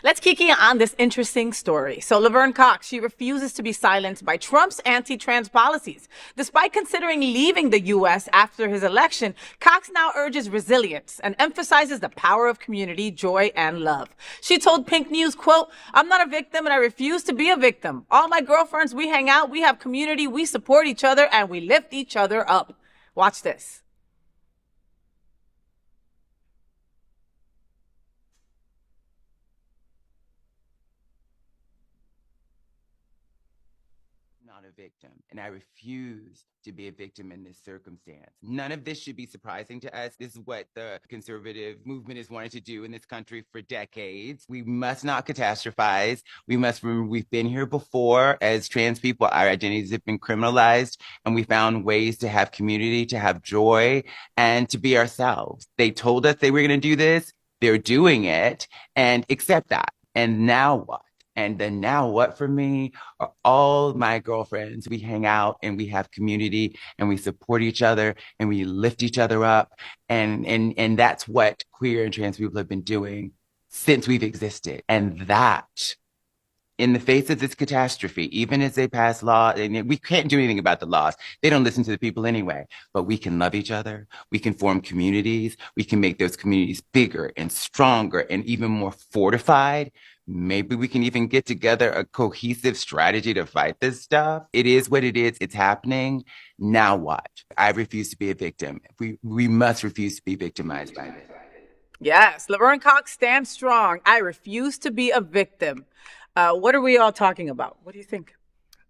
Let's kiki on this interesting story. So Laverne Cox, she refuses to be silenced by Trump's anti-trans policies. Despite considering leaving the U.S. after his election, Cox now urges resilience and emphasizes the power of community, joy, and love. She told PinkNews, quote, "I'm not a victim and I refuse to be a victim. All my girlfriends, we hang out, we have community, we support each other, and we lift each other up." Watch this. Not a victim, and I refuse to be a victim in this circumstance. None of this should be surprising to us. This is what the conservative movement has wanted to do in this country for decades. We must not catastrophize. We must remember we've been here before. As trans people, our identities have been criminalized, and we found ways to have community, to have joy, and to be ourselves. They told us they were going to do this. They're doing it, and accept that. And now what? And the now what for me are all my girlfriends. We hang out and we have community and we support each other and we lift each other up. And that's what queer and trans people have been doing since we've existed. And that, in the face of this catastrophe, even as they pass law, and we can't do anything about the laws. They don't listen to the people anyway, but we can love each other. We can form communities. We can make those communities bigger and stronger and even more fortified. Maybe we can even get together a cohesive strategy to fight this stuff. It is what it is. It's happening. Now what? I refuse to be a victim. We must refuse to be victimized by this. Yes, Laverne Cox stands strong. I refuse to be a victim. What are we all talking about? What do you think?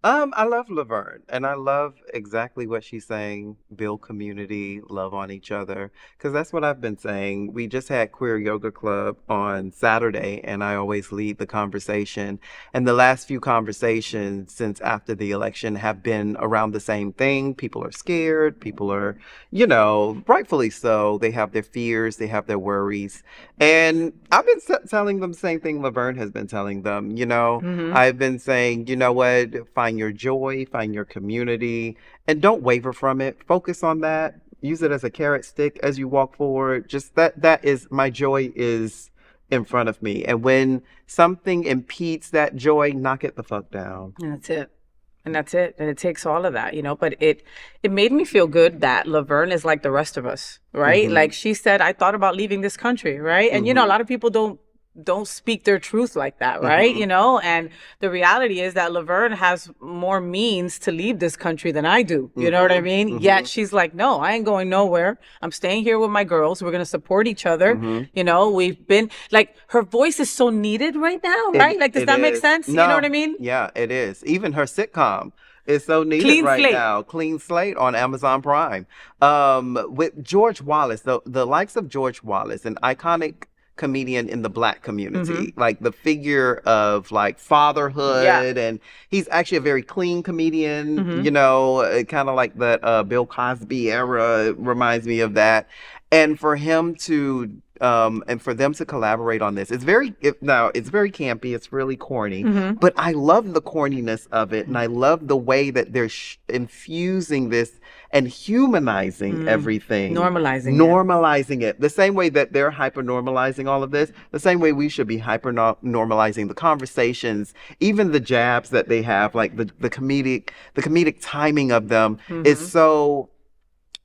I love Laverne, and I love exactly what she's saying. Build community, love on each other, because that's what I've been saying. We just had Queer Yoga Club on Saturday, and I always lead the conversation. And the last few conversations since after the election have been around the same thing. People are scared. People are, rightfully so. They have their fears. They have their worries. And I've been telling them the same thing Laverne has been telling them. I've been saying, you know what, find your joy, find your community, and don't waver from it. Focus on that. Use it as a carrot stick as you walk forward. Just that is, my joy is in front of me. And when something impedes that joy, knock it the fuck down. And that's it. And that's it. And it takes all of that, but it made me feel good that Laverne is like the rest of us, right? Mm-hmm. Like she said, I thought about leaving this country, right? And, a lot of people don't speak their truth like that, right? Mm-hmm. And the reality is that Laverne has more means to leave this country than I do. You know what I mean? Mm-hmm. Yet she's like, no, I ain't going nowhere. I'm staying here with my girls. We're going to support each other. Mm-hmm. We've been like, her voice is so needed right now, right? Like, does that make sense? No, you know what I mean? Yeah, it is. Even her sitcom is so needed Clean right Slate. now. Clean Slate on Amazon Prime. With George Wallace, the likes of George Wallace, an iconic comedian in the Black community, like the figure of like fatherhood, and he's actually a very clean comedian, kind of like that Bill Cosby era. It reminds me of that. And for him to and for them to collaborate on this, it's very campy, it's really corny, but I love the corniness of it, and I love the way that they're infusing this and humanizing everything, normalizing it the same way that they're hyper normalizing all of this, the same way we should be hyper normalizing the conversations, even the jabs that they have, like the comedic timing of them is so.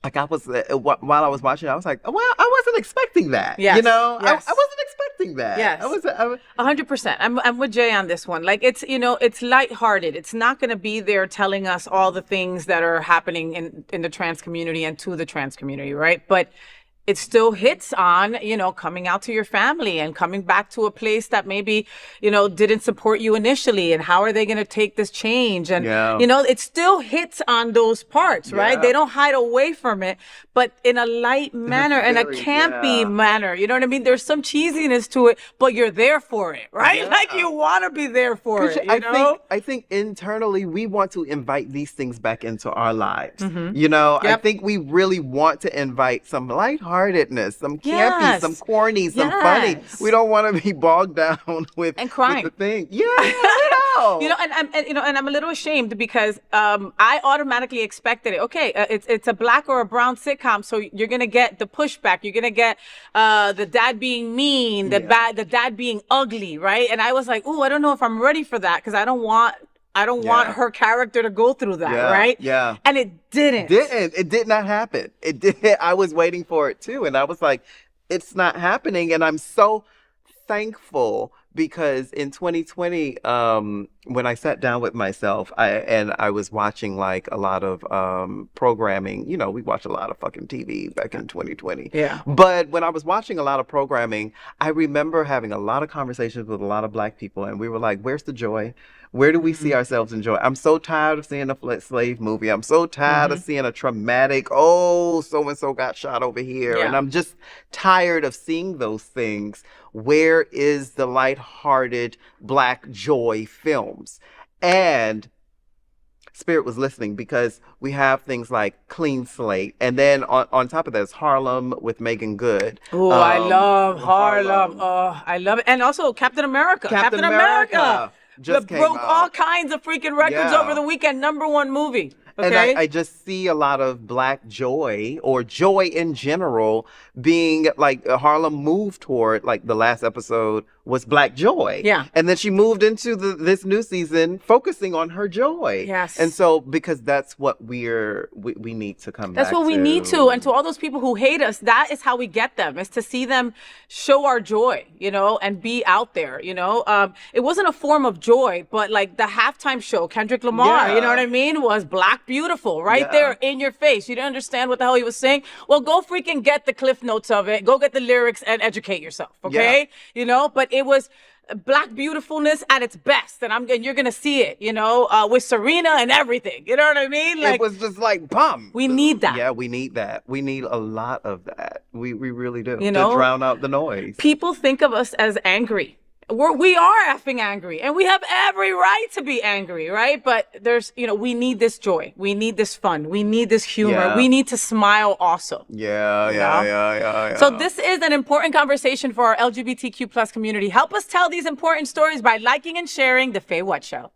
Like I was, while I was watching, I was like, well, I wasn't expecting that. Yes. I wasn't expecting that. Yes. I was 100%. I'm with Jay on this one. Like it's lighthearted. It's not going to be there telling us all the things that are happening in the trans community and to the trans community, right? But it still hits on, coming out to your family and coming back to a place that maybe, didn't support you initially. And how are they going to take this change? And, it still hits on those parts, right? They don't hide away from it, but in a light manner and a campy manner. You know what I mean? There's some cheesiness to it, but you're there for it, right? Yeah. Like you want to be there for it. I think internally we want to invite these things back into our lives. I think we really want to invite some lightheartedness, some campy, some corny, some funny. We don't want to be bogged down with and crying. With the thing. Yeah. know. And I'm a little ashamed because I automatically expected it. Okay, it's a black or a brown sitcom, so you're gonna get the pushback. You're gonna get the dad being mean, the dad being ugly, right? And I was like, ooh, I don't know if I'm ready for that because I don't want her character to go through that, right? Yeah. And it didn't. It did not happen. It did. I was waiting for it too, and I was like, it's not happening. And I'm so thankful because in 2020, when I sat down with myself, I was watching like a lot of programming. You know, we watched a lot of fucking TV back in 2020. Yeah. But when I was watching a lot of programming, I remember having a lot of conversations with a lot of Black people, and we were like, "Where's the joy? Where do we see ourselves in joy?" I'm so tired of seeing a slave movie. I'm so tired of seeing a traumatic, oh, so-and-so got shot over here. Yeah. And I'm just tired of seeing those things. Where is the lighthearted Black joy films? And Spirit was listening because we have things like Clean Slate. And then on top of that is Harlem with Megan Good. Oh, I love Harlem. Oh, I love it. And also Captain America. Captain America just came broke out. all kinds of freaking records over the weekend. #1 movie. Okay? And I just see a lot of Black joy or joy in general being like Harlem moved toward, like the last episode was Black joy. Yeah. And then she moved into this new season focusing on her joy. Yes. And so because that's what we need to come back That's what we need to. And to all those people who hate us, that is how we get them, is to see them show our joy, you know, and be out there, you know. It wasn't a form of joy, but like the halftime show, Kendrick Lamar, you know what I mean, was Black beautiful right there in your face. You didn't understand what the hell he was saying? Well, go freaking get the cliff notes of it. Go get the lyrics and educate yourself, okay? You know, but it was Black beautifulness at its best, and you're gonna see it, you know, with Serena and everything. You know what I mean? Like, it was just like, bum. We need that. Yeah, we need that. We need a lot of that. We really do. You know, to drown out the noise. People think of us as angry. We are effing angry, and we have every right to be angry, right? But there's, you know, we need this joy. We need this fun. We need this humor. Yeah. We need to smile also. Yeah. So this is an important conversation for our LGBTQ plus community. Help us tell these important stories by liking and sharing The FayWhat Show.